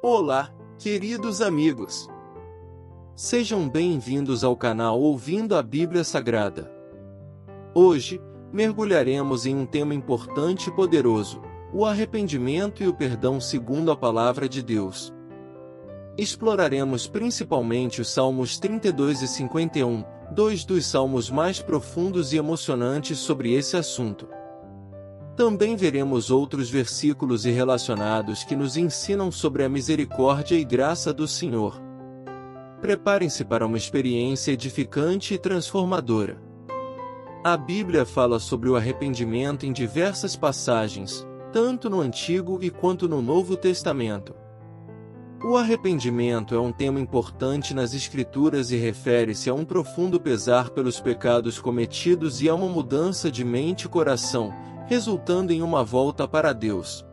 Olá, queridos amigos! Sejam bem-vindos ao canal Ouvindo a Bíblia Sagrada. Hoje, mergulharemos em um tema importante e poderoso, o arrependimento e o perdão segundo a Palavra de Deus. Exploraremos principalmente os Salmos 32 e 51, dois dos salmos mais profundos e emocionantes sobre esse assunto. Também veremos outros versículos relacionados que nos ensinam sobre a misericórdia e graça do Senhor. Preparem-se para uma experiência edificante e transformadora. A Bíblia fala sobre o arrependimento em diversas passagens, tanto no Antigo quanto no Novo Testamento. O arrependimento é um tema importante nas Escrituras e refere-se a um profundo pesar pelos pecados cometidos e a uma mudança de mente e coração, resultando em uma volta para Deus.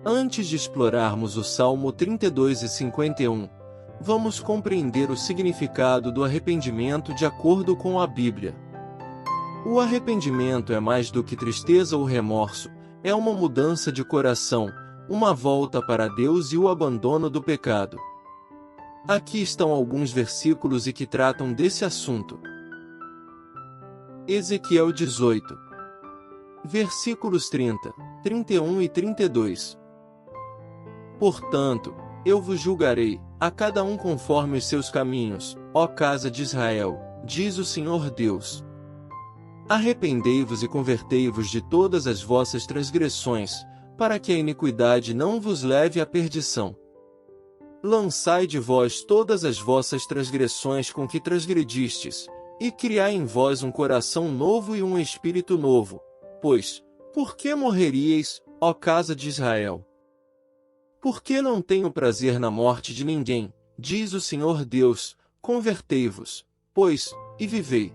Antes de explorarmos o Salmo 32 e 51, vamos compreender o significado do arrependimento de acordo com a Bíblia. O arrependimento é mais do que tristeza ou remorso, é uma mudança de coração, uma volta para Deus e o abandono do pecado. Aqui estão alguns versículos que tratam desse assunto. Ezequiel 18. Versículos 30, 31 e 32. Portanto, eu vos julgarei, a cada um conforme os seus caminhos, ó casa de Israel, diz o Senhor Deus. Arrependei-vos e convertei-vos de todas as vossas transgressões, para que a iniquidade não vos leve à perdição. Lançai de vós todas as vossas transgressões com que transgredistes, e criai em vós um coração novo e um espírito novo. Pois, por que morreríeis, ó casa de Israel? Porque não tenho prazer na morte de ninguém, diz o Senhor Deus, convertei-vos, pois, e vivei.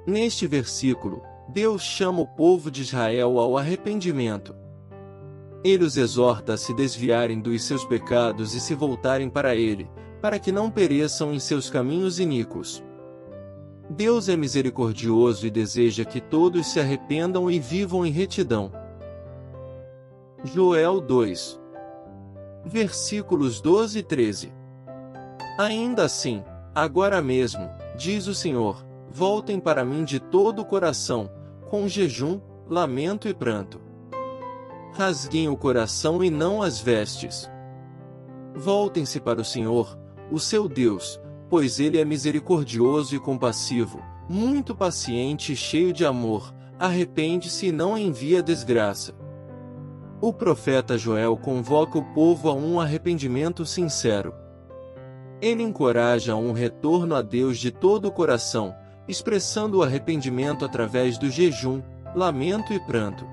Neste versículo, Deus chama o povo de Israel ao arrependimento. Ele os exorta a se desviarem dos seus pecados e se voltarem para Ele, para que não pereçam em seus caminhos iníquos. Deus é misericordioso e deseja que todos se arrependam e vivam em retidão. Joel 2. Versículos 12 e 13. Ainda assim, agora mesmo, diz o Senhor, voltem para mim de todo o coração, com jejum, lamento e pranto. Rasguem o coração e não as vestes. Voltem-se para o Senhor, o seu Deus, pois Ele é misericordioso e compassivo, muito paciente e cheio de amor, arrepende-se e não envia desgraça. O profeta Joel convoca o povo a um arrependimento sincero. Ele encoraja a um retorno a Deus de todo o coração, expressando o arrependimento através do jejum, lamento e pranto.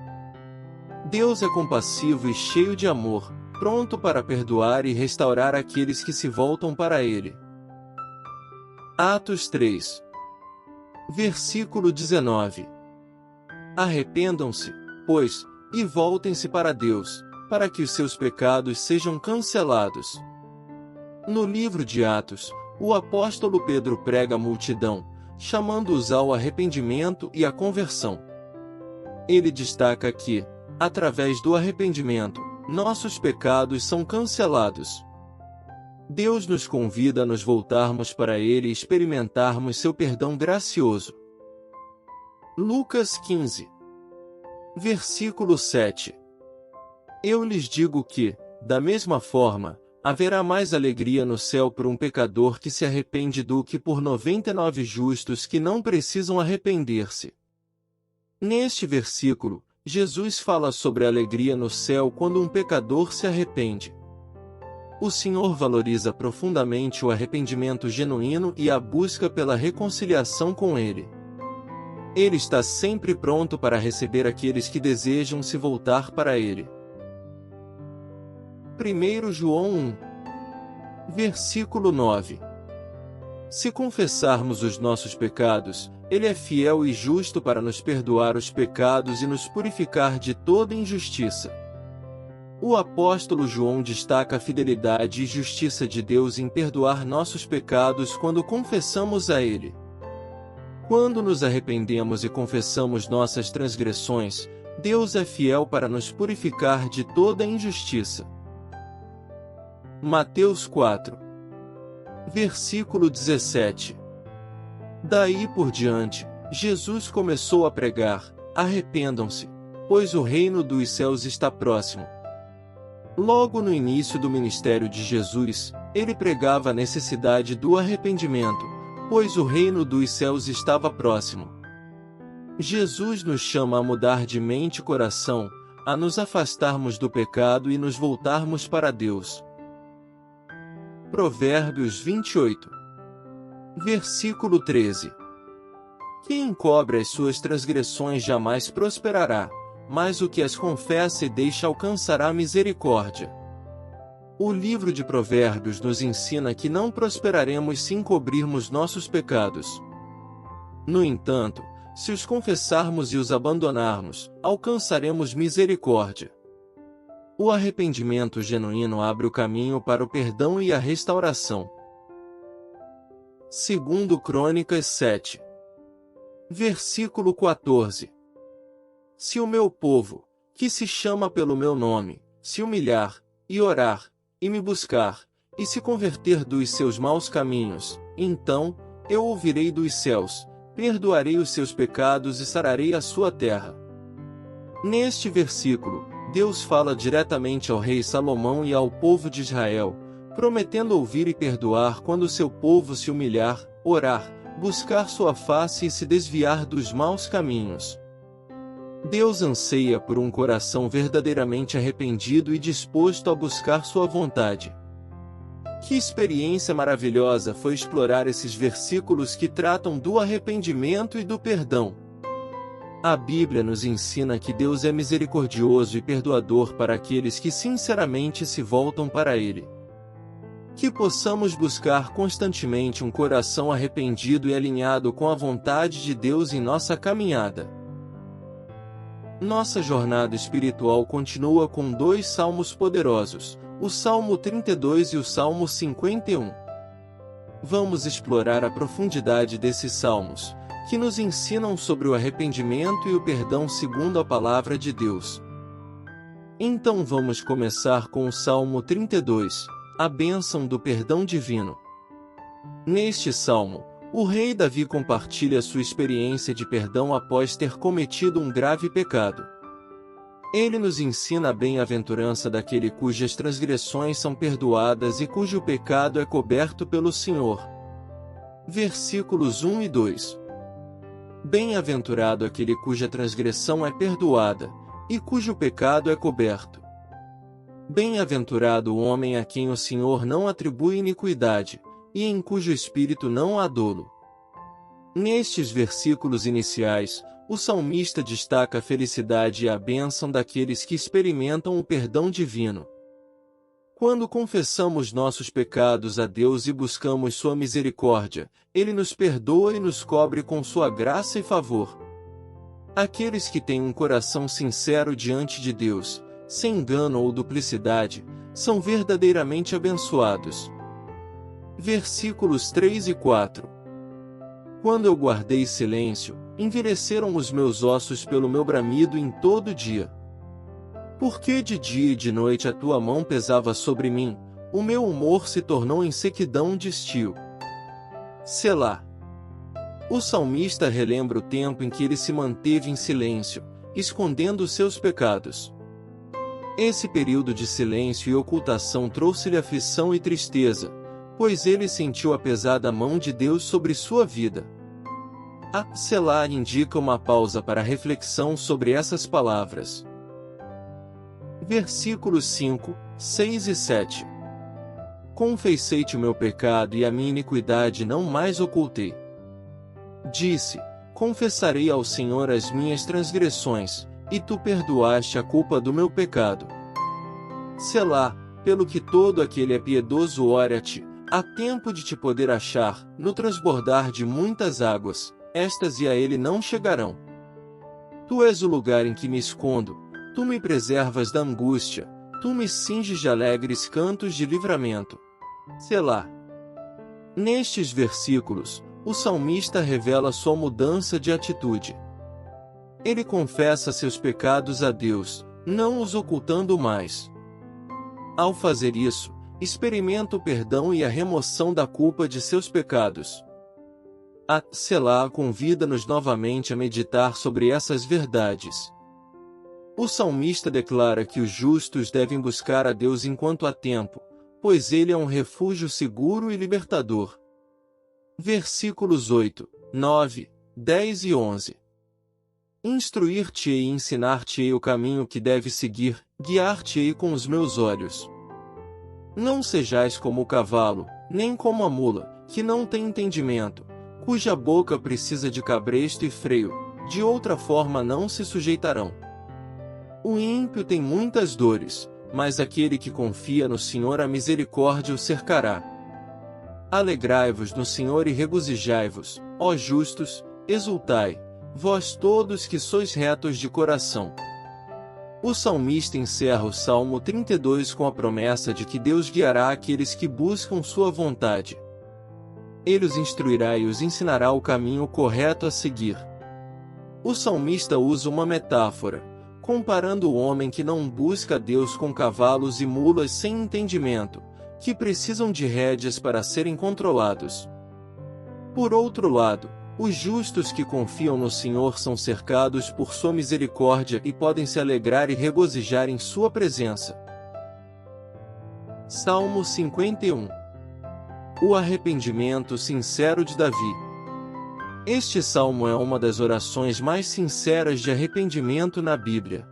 Deus é compassivo e cheio de amor, pronto para perdoar e restaurar aqueles que se voltam para Ele. Atos 3. Versículo 19. Arrependam-se, pois, e voltem-se para Deus, para que os seus pecados sejam cancelados. No livro de Atos, o apóstolo Pedro prega a multidão, chamando-os ao arrependimento e à conversão. Ele destaca que, através do arrependimento, nossos pecados são cancelados. Deus nos convida a nos voltarmos para Ele e experimentarmos seu perdão gracioso. Lucas 15. Versículo 7. Eu lhes digo que, da mesma forma, haverá mais alegria no céu por um pecador que se arrepende do que por 99 justos que não precisam arrepender-se. Neste versículo, Jesus fala sobre a alegria no céu quando um pecador se arrepende. O Senhor valoriza profundamente o arrependimento genuíno e a busca pela reconciliação com Ele. Ele está sempre pronto para receber aqueles que desejam se voltar para Ele. 1 João 1. Versículo 9. Se confessarmos os nossos pecados, Ele é fiel e justo para nos perdoar os pecados e nos purificar de toda injustiça. O apóstolo João destaca a fidelidade e justiça de Deus em perdoar nossos pecados quando confessamos a Ele. Quando nos arrependemos e confessamos nossas transgressões, Deus é fiel para nos purificar de toda injustiça. Mateus 4. Versículo 17. Daí por diante, Jesus começou a pregar: arrependam-se, pois o reino dos céus está próximo. Logo no início do ministério de Jesus, ele pregava a necessidade do arrependimento, pois o reino dos céus estava próximo. Jesus nos chama a mudar de mente e coração, a nos afastarmos do pecado e nos voltarmos para Deus. Provérbios 28. Versículo 13. Quem encobre as suas transgressões jamais prosperará, mas o que as confessa e deixa alcançará misericórdia. O livro de Provérbios nos ensina que não prosperaremos se encobrirmos nossos pecados. No entanto, se os confessarmos e os abandonarmos, alcançaremos misericórdia. O arrependimento genuíno abre o caminho para o perdão e a restauração. 2 Crônicas 7. Versículo 14. Se o meu povo, que se chama pelo meu nome, se humilhar, e orar, e me buscar, e se converter dos seus maus caminhos, então, eu ouvirei dos céus, perdoarei os seus pecados e sararei a sua terra. Neste versículo, Deus fala diretamente ao rei Salomão e ao povo de Israel, prometendo ouvir e perdoar quando seu povo se humilhar, orar, buscar sua face e se desviar dos maus caminhos. Deus anseia por um coração verdadeiramente arrependido e disposto a buscar sua vontade. Que experiência maravilhosa foi explorar esses versículos que tratam do arrependimento e do perdão. A Bíblia nos ensina que Deus é misericordioso e perdoador para aqueles que sinceramente se voltam para Ele. Que possamos buscar constantemente um coração arrependido e alinhado com a vontade de Deus em nossa caminhada. Nossa jornada espiritual continua com dois salmos poderosos, o Salmo 32 e o Salmo 51. Vamos explorar a profundidade desses salmos, que nos ensinam sobre o arrependimento e o perdão segundo a palavra de Deus. Então vamos começar com o Salmo 32, a bênção do perdão divino. Neste salmo, o rei Davi compartilha sua experiência de perdão após ter cometido um grave pecado. Ele nos ensina a bem-aventurança daquele cujas transgressões são perdoadas e cujo pecado é coberto pelo Senhor. Versículos 1 e 2. Bem-aventurado aquele cuja transgressão é perdoada, e cujo pecado é coberto. Bem-aventurado o homem a quem o Senhor não atribui iniquidade, e em cujo espírito não há dolo. Nestes versículos iniciais, o salmista destaca a felicidade e a bênção daqueles que experimentam o perdão divino. Quando confessamos nossos pecados a Deus e buscamos sua misericórdia, Ele nos perdoa e nos cobre com sua graça e favor. Aqueles que têm um coração sincero diante de Deus, sem engano ou duplicidade, são verdadeiramente abençoados. Versículos 3 e 4. Quando eu guardei silêncio, envelheceram os meus ossos pelo meu bramido em todo dia. Porque de dia e de noite a tua mão pesava sobre mim, o meu humor se tornou em sequidão de estio. Selá. O salmista relembra o tempo em que ele se manteve em silêncio, escondendo seus pecados. Esse período de silêncio e ocultação trouxe-lhe aflição e tristeza, pois ele sentiu a pesada mão de Deus sobre sua vida. A Selá indica uma pausa para reflexão sobre essas palavras. Versículos 5, 6 e 7. Confessei-te o meu pecado e a minha iniquidade não mais ocultei. Disse, confessarei ao Senhor as minhas transgressões, e tu perdoaste a culpa do meu pecado. Selá, pelo que todo aquele é piedoso ora a ti, há tempo de te poder achar, no transbordar de muitas águas, estas e a ele não chegarão. Tu és o lugar em que me escondo, tu me preservas da angústia, tu me cinges de alegres cantos de livramento. Selá. Nestes versículos, o salmista revela sua mudança de atitude. Ele confessa seus pecados a Deus, não os ocultando mais. Ao fazer isso, experimenta o perdão e a remoção da culpa de seus pecados. A Selá convida-nos novamente a meditar sobre essas verdades. O salmista declara que os justos devem buscar a Deus enquanto há tempo, pois Ele é um refúgio seguro e libertador. Versículos 8, 9, 10 e 11. Instruir-te-ei e ensinar-te-ei o caminho que deves seguir, guiar-te-ei com os meus olhos. Não sejais como o cavalo, nem como a mula, que não tem entendimento, cuja boca precisa de cabresto e freio, de outra forma não se sujeitarão. O ímpio tem muitas dores, mas aquele que confia no Senhor a misericórdia o cercará. Alegrai-vos no Senhor e regozijai-vos, ó justos, exultai, vós todos que sois retos de coração. O salmista encerra o Salmo 32 com a promessa de que Deus guiará aqueles que buscam sua vontade. Ele os instruirá e os ensinará o caminho correto a seguir. O salmista usa uma metáfora, comparando o homem que não busca Deus com cavalos e mulas sem entendimento, que precisam de rédeas para serem controlados. Por outro lado, os justos que confiam no Senhor são cercados por sua misericórdia e podem se alegrar e regozijar em sua presença. Salmo 51. O arrependimento sincero de Davi. Este salmo é uma das orações mais sinceras de arrependimento na Bíblia.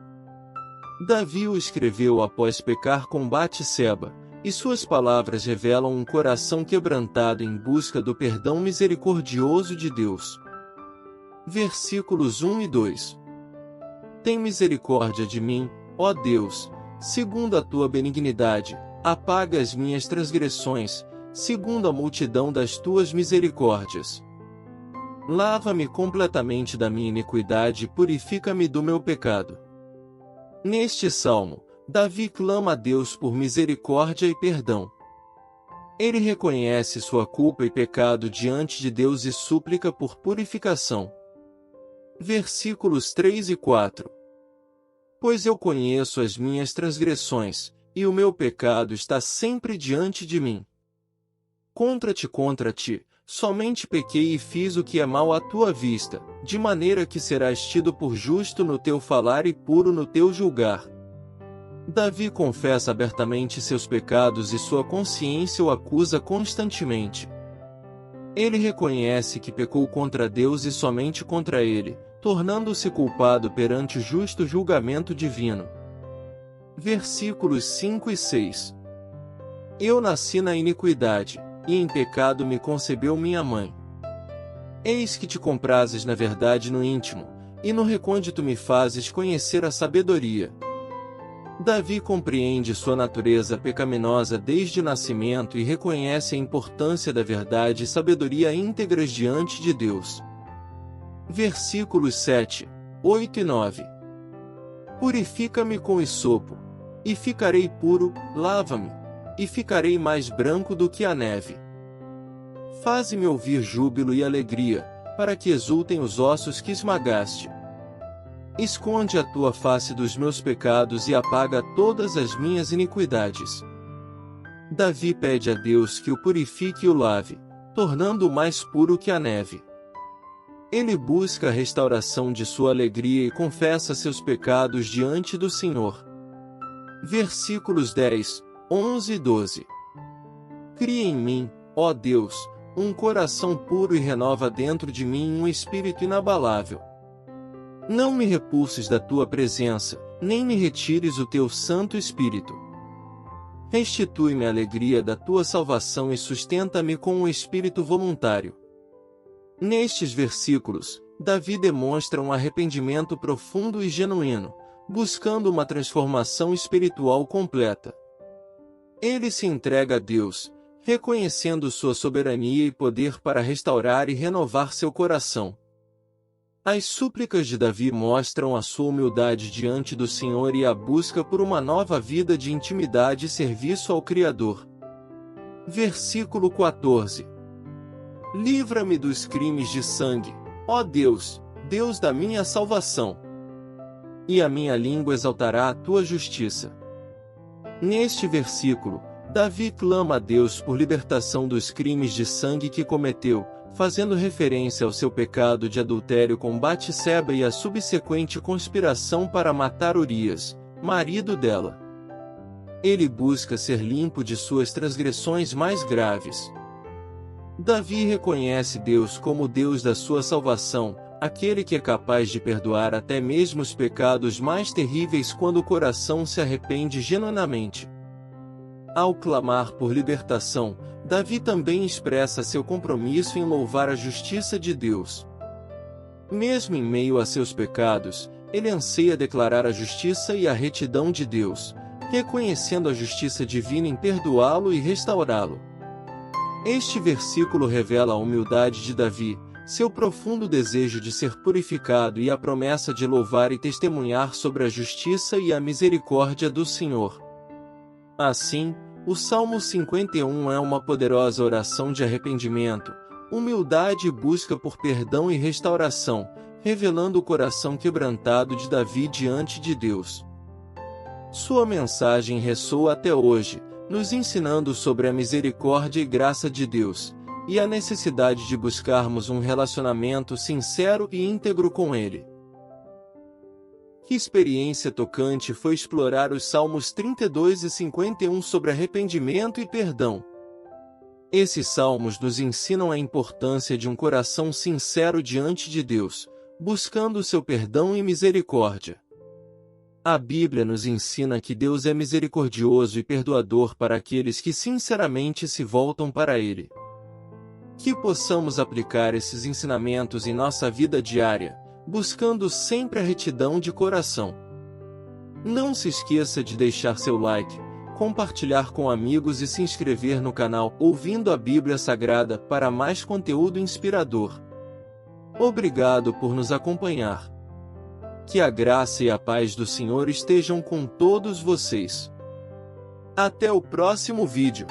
Davi o escreveu após pecar com Batseba, e suas palavras revelam um coração quebrantado em busca do perdão misericordioso de Deus. Versículos 1 e 2. Tem misericórdia de mim, ó Deus, segundo a tua benignidade, apaga as minhas transgressões, segundo a multidão das tuas misericórdias. Lava-me completamente da minha iniquidade e purifica-me do meu pecado. Neste salmo, Davi clama a Deus por misericórdia e perdão. Ele reconhece sua culpa e pecado diante de Deus e súplica por purificação. Versículos 3 e 4. Pois eu conheço as minhas transgressões, e o meu pecado está sempre diante de mim. Contra ti, somente pequei e fiz o que é mal à tua vista, de maneira que serás tido por justo no teu falar e puro no teu julgar. Davi confessa abertamente seus pecados e sua consciência o acusa constantemente. Ele reconhece que pecou contra Deus e somente contra ele, tornando-se culpado perante o justo julgamento divino. Versículos 5 e 6. Eu nasci na iniquidade, e em pecado me concebeu minha mãe. Eis que te comprases na verdade no íntimo, e no recôndito me fazes conhecer a sabedoria. Davi compreende sua natureza pecaminosa desde o nascimento e reconhece a importância da verdade e sabedoria íntegras diante de Deus. Versículos 7, 8 e 9. Purifica-me com hisopo, e ficarei puro, lava-me, e ficarei mais branco do que a neve. Faze-me ouvir júbilo e alegria, para que exultem os ossos que esmagaste. Esconde a tua face dos meus pecados e apaga todas as minhas iniquidades. Davi pede a Deus que o purifique e o lave, tornando-o mais puro que a neve. Ele busca a restauração de sua alegria e confessa seus pecados diante do Senhor. Versículos 10, 11 e 12. Cria em mim, ó Deus, um coração puro e renova dentro de mim um espírito inabalável. Não me repulses da tua presença, nem me retires o teu Santo Espírito. Restitui-me a alegria da tua salvação e sustenta-me com um espírito voluntário. Nestes versículos, Davi demonstra um arrependimento profundo e genuíno, buscando uma transformação espiritual completa. Ele se entrega a Deus, reconhecendo sua soberania e poder para restaurar e renovar seu coração. As súplicas de Davi mostram a sua humildade diante do Senhor e a busca por uma nova vida de intimidade e serviço ao Criador. Versículo 14. Livra-me dos crimes de sangue, ó Deus, Deus da minha salvação. E a minha língua exaltará a tua justiça. Neste versículo, Davi clama a Deus por libertação dos crimes de sangue que cometeu, fazendo referência ao seu pecado de adultério com Batseba e a subsequente conspiração para matar Urias, marido dela. Ele busca ser limpo de suas transgressões mais graves. Davi reconhece Deus como o Deus da sua salvação, aquele que é capaz de perdoar até mesmo os pecados mais terríveis quando o coração se arrepende genuinamente. Ao clamar por libertação, Davi também expressa seu compromisso em louvar a justiça de Deus. Mesmo em meio a seus pecados, ele anseia declarar a justiça e a retidão de Deus, reconhecendo a justiça divina em perdoá-lo e restaurá-lo. Este versículo revela a humildade de Davi, seu profundo desejo de ser purificado e a promessa de louvar e testemunhar sobre a justiça e a misericórdia do Senhor. Assim, o Salmo 51 é uma poderosa oração de arrependimento, humildade e busca por perdão e restauração, revelando o coração quebrantado de Davi diante de Deus. Sua mensagem ressoa até hoje, nos ensinando sobre a misericórdia e graça de Deus, e a necessidade de buscarmos um relacionamento sincero e íntegro com Ele. Que experiência tocante foi explorar os Salmos 32 e 51 sobre arrependimento e perdão. Esses salmos nos ensinam a importância de um coração sincero diante de Deus, buscando seu perdão e misericórdia. A Bíblia nos ensina que Deus é misericordioso e perdoador para aqueles que sinceramente se voltam para Ele. Que possamos aplicar esses ensinamentos em nossa vida diária, buscando sempre a retidão de coração. Não se esqueça de deixar seu like, compartilhar com amigos e se inscrever no canal Ouvindo a Bíblia Sagrada para mais conteúdo inspirador. Obrigado por nos acompanhar. Que a graça e a paz do Senhor estejam com todos vocês. Até o próximo vídeo.